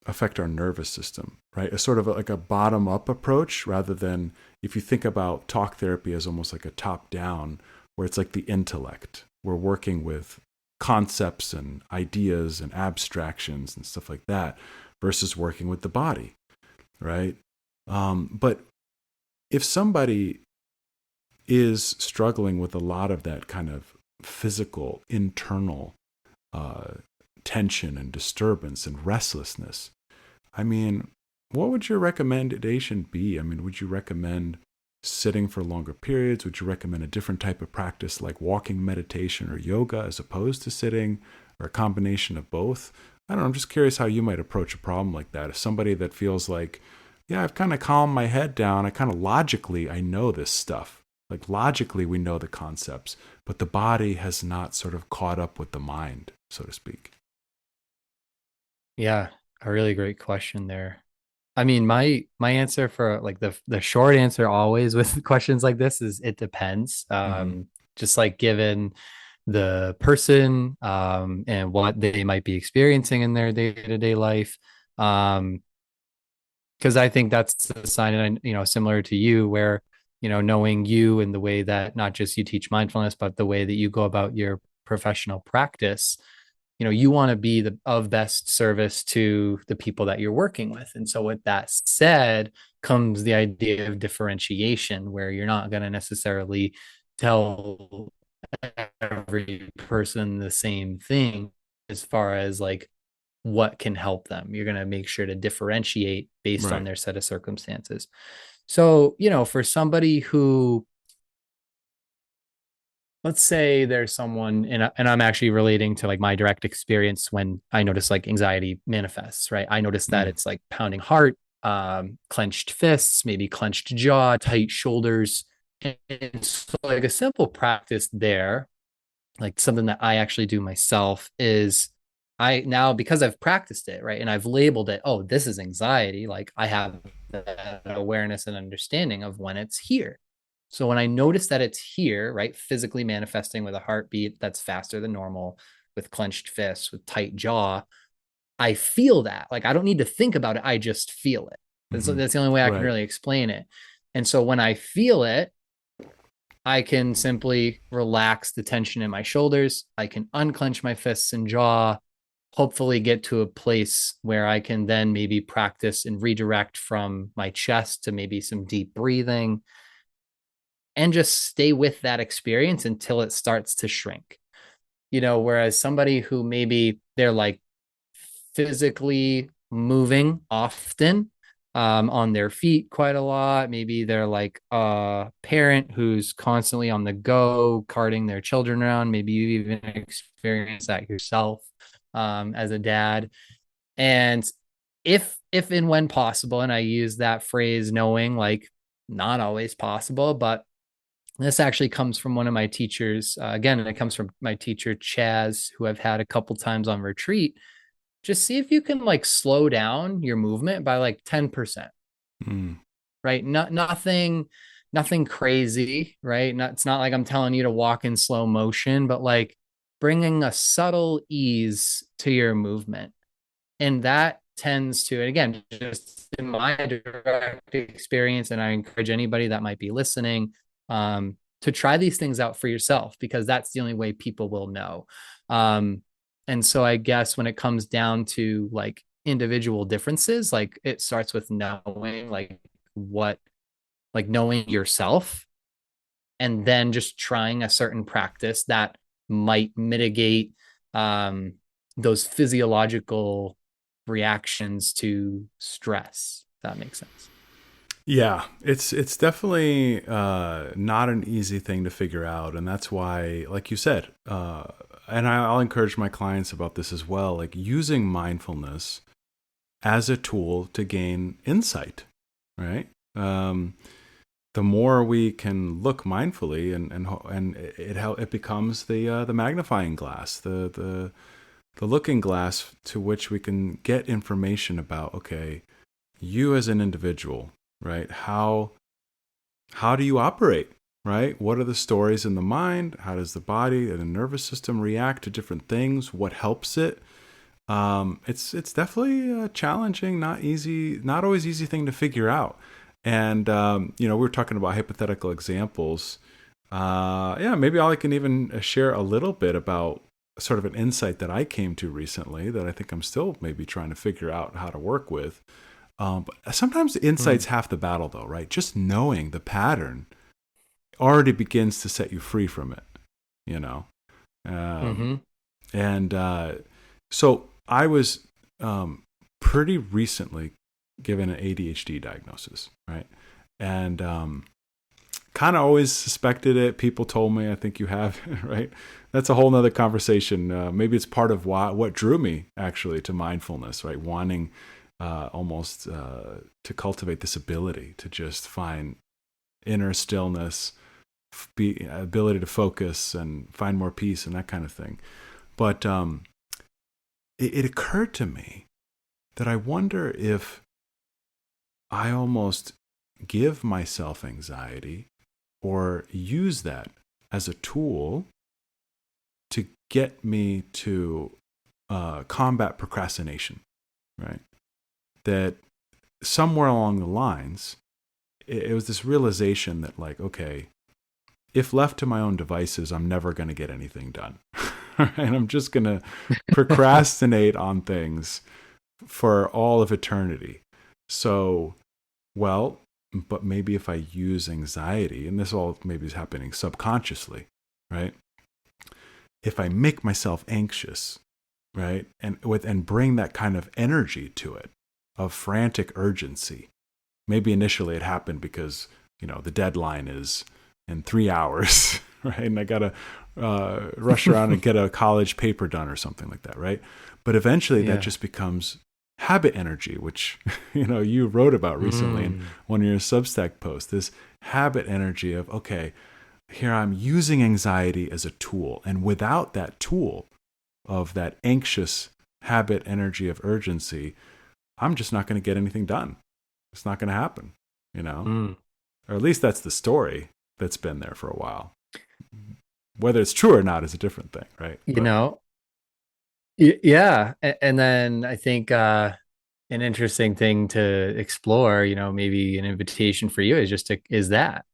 affect our nervous system, right? A sort of like a bottom up approach rather than, if you think about talk therapy as almost like a top down, where it's like the intellect. We're working with concepts and ideas and abstractions and stuff like that versus working with the body, right? But if somebody is struggling with a lot of that kind of physical, internal tension and disturbance and restlessness, I mean, what would your recommendation be? I mean, would you recommend sitting for longer periods? Would you recommend a different type of practice like walking meditation or yoga as opposed to sitting, or a combination of both? I don't know. I'm just curious how you might approach a problem like that. If somebody that feels like, yeah, I've kind of calmed my head down. I kind of logically, I know this stuff. Like logically, we know the concepts, but the body has not sort of caught up with the mind, so to speak. Yeah, a really great question there. I mean, my answer, for like the short answer always with questions like this, is it depends. Mm-hmm. Just like given the person and what they might be experiencing in their day-to-day life. Because I think that's a sign, and similar to you, where knowing you and the way that not just you teach mindfulness, but the way that you go about your professional practice, you want to be of best service to the people that you're working with. And so with that said comes the idea of differentiation, where you're not going to necessarily tell every person the same thing as far as like what can help them. You're going to make sure to differentiate based on Right. their set of circumstances. So, for somebody who, let's say there's someone, and I'm actually relating to like my direct experience when I notice like anxiety manifests, right? I notice that Mm. it's like pounding heart, clenched fists, maybe clenched jaw, tight shoulders. And so like a simple practice there, like something that I actually do myself, is I now, because I've practiced it, right, and I've labeled it, oh, this is anxiety, like I have that awareness and understanding of when it's here. So when I notice that it's here, right, physically manifesting with a heartbeat that's faster than normal, with clenched fists, with tight jaw, I feel that. Like I don't need to think about it, I just feel it. And so Mm-hmm. that's the only way I can Right. really explain it. And so when I feel it, I can simply relax the tension in my shoulders. I can unclench my fists and jaw, hopefully get to a place where I can then maybe practice and redirect from my chest to maybe some deep breathing, and just stay with that experience until it starts to shrink. Whereas somebody who maybe they're like physically moving often, on their feet quite a lot. Maybe they're like a parent who's constantly on the go, carting their children around. Maybe you even experience that yourself as a dad. And if and when possible, and I use that phrase knowing like not always possible, but this actually comes from one of my teachers. Again, and it comes from my teacher, Chaz, who I've had a couple times on retreat. Just see if you can like slow down your movement by like 10%, Mm. right? Nothing crazy, right? It's not like I'm telling you to walk in slow motion, but like bringing a subtle ease to your movement. And that tends to, and again, just in my direct experience, and I encourage anybody that might be listening, to try these things out for yourself, because that's the only way people will know. Um, and so I guess when it comes down to like individual differences, like it starts with knowing like what, like knowing yourself, and then just trying a certain practice that might mitigate um, those physiological reactions to stress. If that makes sense. Yeah, it's definitely not an easy thing to figure out, and that's why, like you said, and I'll encourage my clients about this as well, like using mindfulness as a tool to gain insight, right? The more we can look mindfully, and it becomes the magnifying glass, the looking glass to which we can get information about, okay, you as an individual, right? How do you operate, right? What are the stories in the mind? How does the body and the nervous system react to different things? What helps it? It's definitely a challenging, not easy, not always easy thing to figure out. And we were talking about hypothetical examples. Yeah, maybe I can even share a little bit about sort of an insight that I came to recently that I think I'm still maybe trying to figure out how to work with. But sometimes the insight's half the battle, though, right? Just knowing the pattern already begins to set you free from it, you know? Mm-hmm. And so I was pretty recently given an ADHD diagnosis, right? And kind of always suspected it. People told me, I think you have, right? That's a whole nother conversation. Maybe it's part of what drew me actually to mindfulness, right? Wanting almost to cultivate this ability to just find inner stillness, ability to focus and find more peace and that kind of thing. But it occurred to me that I wonder if I almost give myself anxiety or use that as a tool to get me to combat procrastination, right? That somewhere along the lines, it was this realization that, like, okay, if left to my own devices, I'm never going to get anything done. And I'm just going to procrastinate on things for all of eternity. So, well, but maybe if I use anxiety, and this all maybe is happening subconsciously, right? If I make myself anxious, right, and bring that kind of energy to it, of frantic urgency. Maybe initially it happened because, the deadline is in 3 hours, right? And I got to rush around and get a college paper done or something like that, right? But eventually that just becomes habit energy, which, you wrote about recently in one of your Substack posts, this habit energy of, okay, here I'm using anxiety as a tool. And without that tool of that anxious habit energy of urgency, I'm just not going to get anything done. It's not going to happen, Or at least that's the story that's been there for a while. Whether it's true or not is a different thing, right? Yeah. And then I think an interesting thing to explore, maybe an invitation for you is just is that,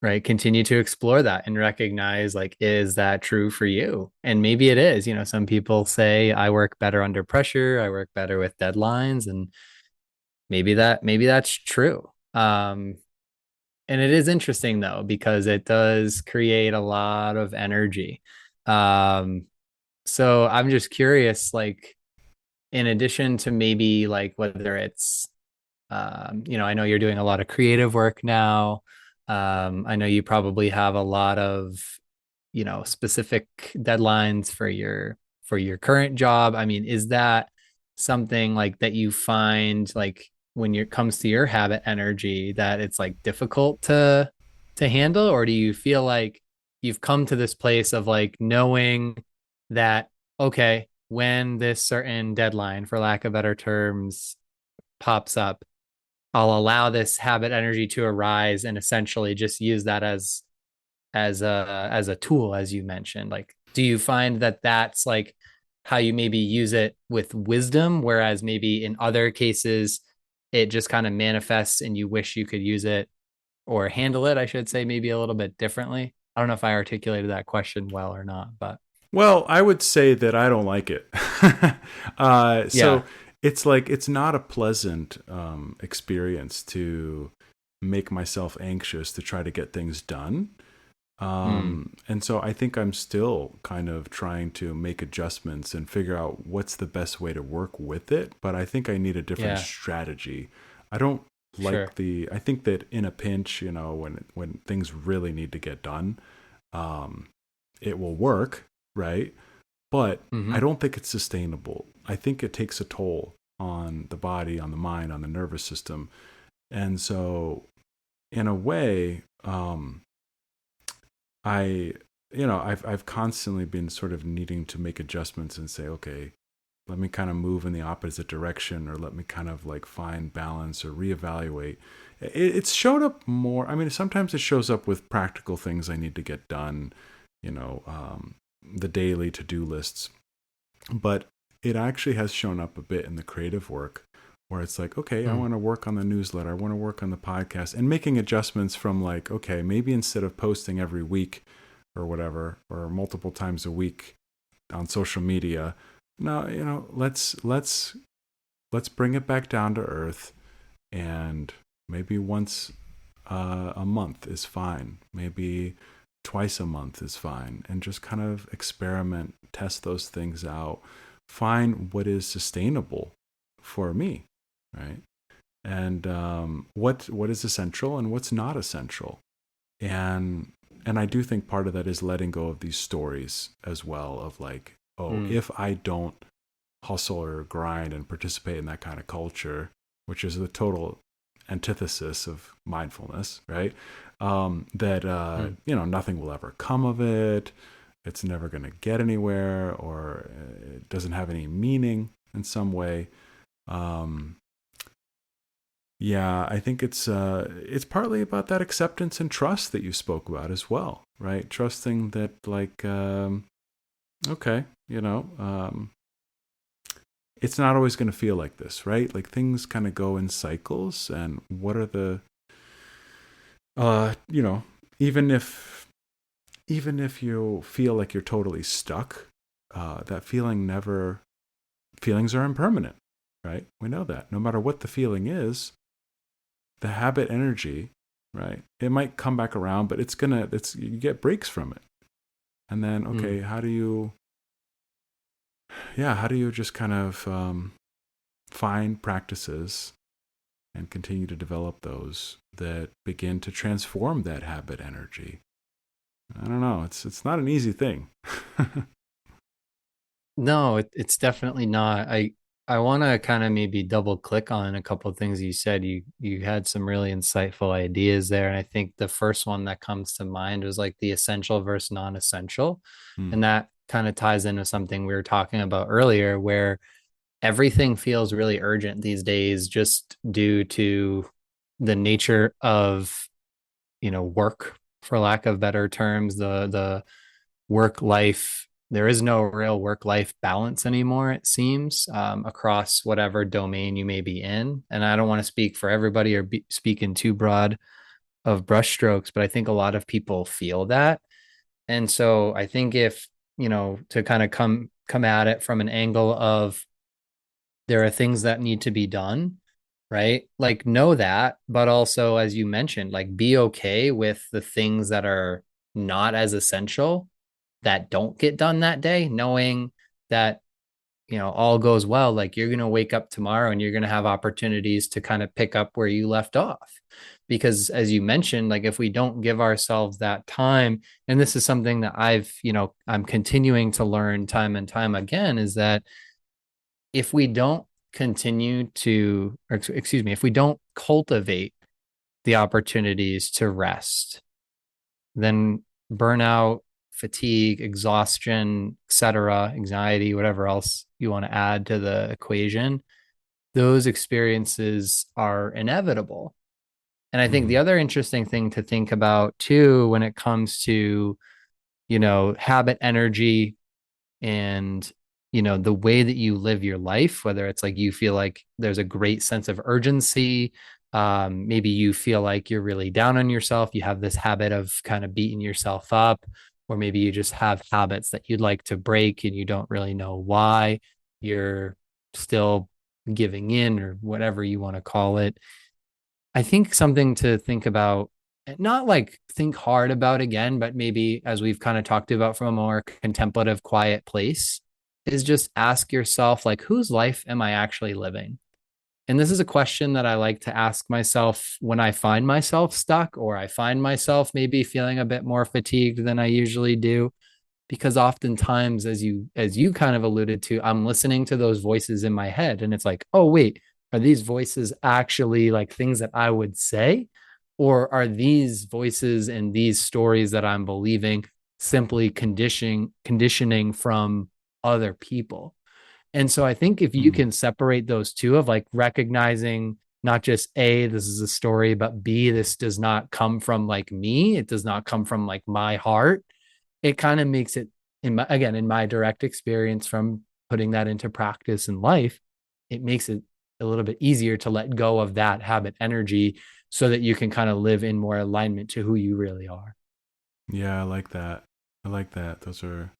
right? Continue to explore that and recognize, like, is that true for you? And maybe it is. Some people say I work better under pressure, I work better with deadlines, and maybe that's true. And it is interesting though, because it does create a lot of energy. So I'm just curious, like, in addition to maybe like whether it's I know you're doing a lot of creative work now. I know you probably have a lot of, specific deadlines for your current job. I mean, is that something like that you find, like, when it comes to your habit energy, that it's like difficult to handle? Or do you feel like you've come to this place of like knowing that, okay, when this certain deadline, for lack of better terms, pops up, I'll allow this habit energy to arise and essentially just use that as a tool, as you mentioned? Like, do you find that that's like how you maybe use it with wisdom, whereas maybe in other cases it just kind of manifests and you wish you could use it or handle it, I should say, maybe a little bit differently. I don't know if I articulated that question well or not, but Well, I would say that I don't like it. So yeah. it's like it's not a pleasant experience to make myself anxious to try to get things done. Mm, And so I think I'm still kind of trying to make adjustments and figure out what's the best way to work with it. But I think I need a different yeah, strategy. I don't sure. I think that in a pinch, when things really need to get done, um, it will work, right? But I Hmm. don't think it's sustainable. I think it takes a toll on the body, on the mind, on the nervous system. And so, in a way, I, I've constantly been sort of needing to make adjustments and say, okay, let me kind of move in the opposite direction, or let me kind of like find balance or reevaluate. It's showed up more. I mean, sometimes it shows up with practical things I need to get done, you know, the daily to do lists, but it actually has shown up a bit in the creative work where it's like, okay, I Mm, want to work on the newsletter, I want to work on the podcast, and making adjustments from like, okay, maybe instead of posting every week or whatever, or multiple times a week on social media, no, let's bring it back down to earth, and maybe once a month is fine. Maybe twice a month is fine. And just kind of experiment, test those things out, find what is sustainable for me, right? And what is essential and what's not essential. And I do think part of that is letting go of these stories as well of like, oh, mm, if I don't hustle or grind and participate in that kind of culture, which is the total antithesis of mindfulness, right? That mm. nothing will ever come of it. It's never going to get anywhere, or it doesn't have any meaning in some way. Um, yeah, I think it's partly about that acceptance and trust that you spoke about as well, right? Trusting that, like, okay, it's not always going to feel like this, right? Like things kind of go in cycles, and what are the, uh, you know, even if you feel like you're totally stuck, that feelings are impermanent, right? We know that no matter what the feeling is, the habit energy, right? It might come back around, but you get breaks from it, and then Mm. okay, how do you just kind of find practices and continue to develop those that begin to transform that habit energy. I don't know. It's not an easy thing. No, it's definitely not. I want to kind of maybe double click on a couple of things you said. You had some really insightful ideas there, and I think the first one that comes to mind was like the essential versus non-essential, Hmm. and that kind of ties into something we were talking about earlier, where everything feels really urgent these days, just due to the nature of work, for lack of better terms, the work life. There is no real work life balance anymore, it seems, across whatever domain you may be in. And I don't want to speak for everybody or speak in too broad of brushstrokes, but I think a lot of people feel that. And so I think if, to kind of come at it from an angle of there are things that need to be done, right? Like know that, but also, as you mentioned, like be okay with the things that are not as essential that don't get done that day, knowing that all goes well. Like you're going to wake up tomorrow and you're going to have opportunities to kind of pick up where you left off. Because as you mentioned, like if we don't give ourselves that time, and this is something that I'm continuing to learn time and time again, is that if we don't continue to, or excuse me, if we don't cultivate the opportunities to rest, then burnout, fatigue, exhaustion, etc., anxiety, whatever else you want to add to the equation, those experiences are inevitable. And I think Mm-hmm. the other interesting thing to think about too when it comes to, habit energy and the way that you live your life, whether it's like you feel like there's a great sense of urgency, Maybe you feel like you're really down on yourself. You have this habit of kind of beating yourself up, or maybe you just have habits that you'd like to break and you don't really know why. You're still giving in, or whatever you want to call it. I think something to think about, not like think hard about again, but maybe as we've kind of talked about from a more contemplative, quiet place, is just ask yourself, like, whose life am I actually living? And this is a question that I like to ask myself when I find myself stuck, or I find myself maybe feeling a bit more fatigued than I usually do, because oftentimes, as you kind of alluded to, I'm listening to those voices in my head and it's like, oh wait, are these voices actually like things that I would say, or are these voices and these stories that I'm believing simply conditioning from other people? And so I think if you Mm, can separate those two, of like recognizing not just A, this is a story, but B, this does not come from like me, it does not come from like my heart, it kind of makes it, in my direct experience from putting that into practice in life, it makes it a little bit easier to let go of that habit energy, so that you can kind of live in more alignment to who you really are. yeah, I like that. I like that. Those are,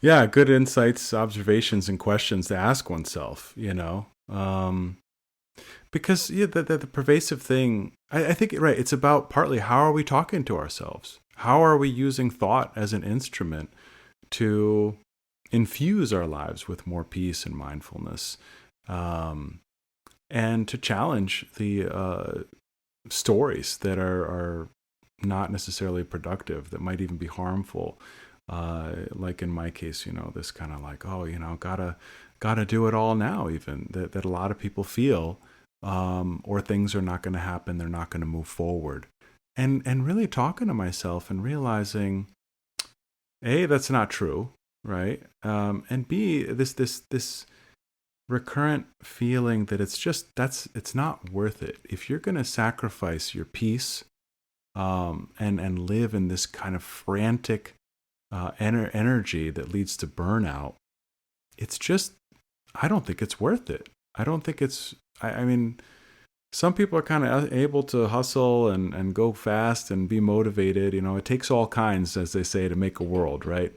yeah, good insights, observations, and questions to ask oneself, because yeah, the pervasive thing, I think, right, it's about partly how are we talking to ourselves? How are we using thought as an instrument to infuse our lives with more peace and mindfulness, um, and to challenge the stories that are not necessarily productive, that might even be harmful. Like in my case, this kind of like, oh, gotta do it all now, even that a lot of people feel, or things are not going to happen, they're not going to move forward, and really talking to myself and realizing, A, that's not true, right? And B, this recurrent feeling that it's not worth it. If you're going to sacrifice your peace, and live in this kind of frantic energy that leads to burnout, it's just, I don't think it's worth it. I don't think it's. I mean, some people are kind of able to hustle and go fast and be motivated. It takes all kinds, as they say, to make a world, right?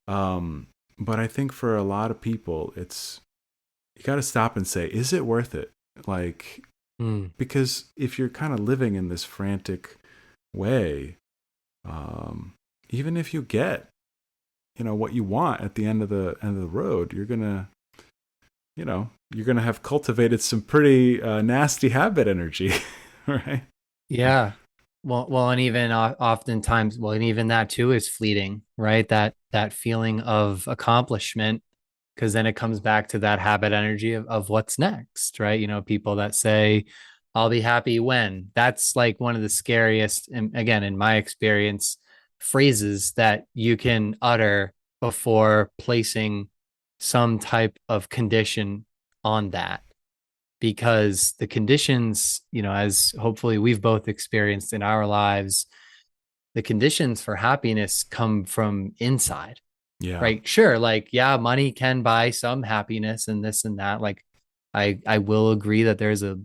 Um, but I think for a lot of people, you got to stop and say, is it worth it? Like, Mm. because if you're kind of living in this frantic way, um, even if you get, what you want at the end of the road, you're gonna have cultivated some pretty nasty habit energy, right? Yeah. Well, and even oftentimes, well, and even that too is fleeting, right? That feeling of accomplishment, because then it comes back to that habit energy of what's next, right? People that say, I'll be happy when. That's like one of the scariest, and again, in my experience, phrases that you can utter before placing some type of condition on that, because the conditions, as hopefully we've both experienced in our lives, the conditions for happiness come from inside, Yeah. right? Sure, like, yeah, money can buy some happiness and this and that. Like, I will agree that there's a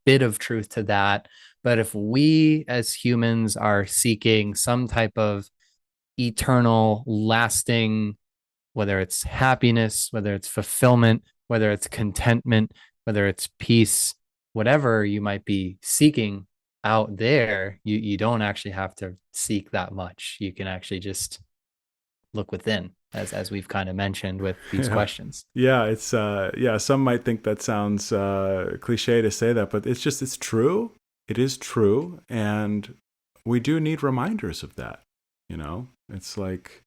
bit of truth to that. But if we as humans are seeking some type of eternal, lasting, whether it's happiness, whether it's fulfillment, whether it's contentment, whether it's peace, whatever you might be seeking out there, you don't actually have to seek that much. You can actually just look within, as we've kind of mentioned with these Yeah. questions. Yeah, it's yeah, some might think that sounds cliche to say that, but it's true. It is true, and we do need reminders of that. It's like,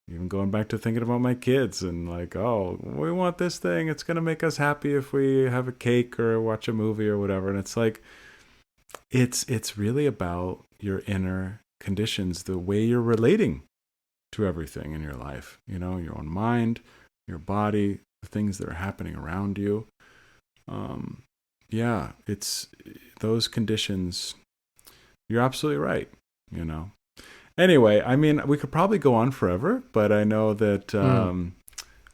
even going back to thinking about my kids and like, oh, we want this thing. It's going to make us happy if we have a cake or watch a movie or whatever. And it's like, it's really about your inner conditions, the way you're relating to everything in your life, your own mind, your body, the things that are happening around you. Um, yeah, it's those conditions. You're absolutely right, you know. Anyway, I mean, we could probably go on forever, but I know that Mm.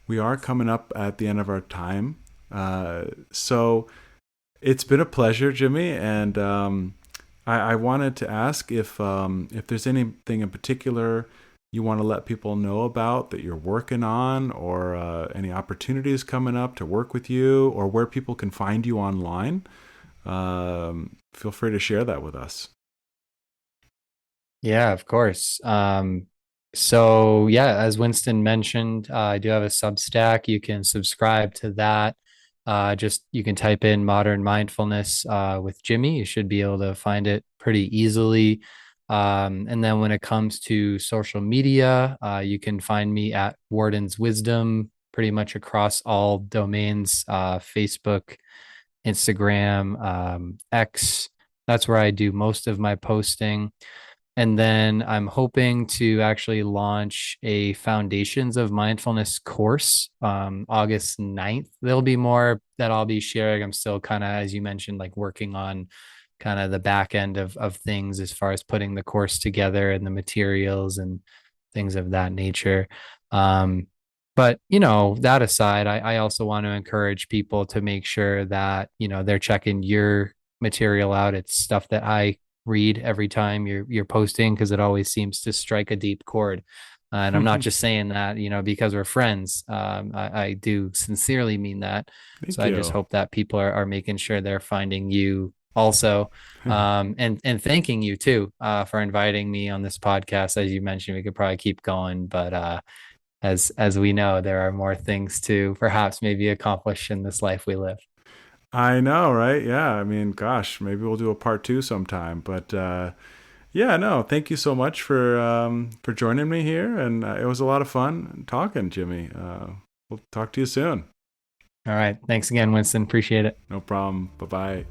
we are coming up at the end of our time. So It's been a pleasure, Jimmy, and I wanted to ask if there's anything in particular you want to let people know about that you're working on, or any opportunities coming up to work with you, or where people can find you online. Feel free to share that with us. Yeah, of course. So yeah, as Winston mentioned, I do have a Substack. You can subscribe to that. Just you can type in modern mindfulness with Jimmy. You should be able to find it pretty easily. And then when it comes to social media, you can find me at Warden's Wisdom pretty much across all domains, Facebook, Instagram, X. That's where I do most of my posting. And then I'm hoping to actually launch a Foundations of Mindfulness course August 9th. There'll be more that I'll be sharing. I'm still kind of, as you mentioned, like working on kind of the back end of things as far as putting the course together and the materials and things of that nature. Um, but that aside, I also want to encourage people to make sure that they're checking your material out. It's stuff that I read every time you're posting because it always seems to strike a deep chord. And I'm not just saying that, because we're friends. I do sincerely mean that. So Thank I just you. hope that people are making sure they're finding you also, and thanking you too for inviting me on this podcast. As you mentioned, we could probably keep going, but as we know, there are more things to perhaps maybe accomplish in this life we live. I know, right? Yeah. I mean, gosh, maybe we'll do a part two sometime. But yeah, no, thank you so much for joining me here, and it was a lot of fun talking, Jimmy. We'll talk to you soon. All right. Thanks again, Winston. Appreciate it. No problem. Bye bye.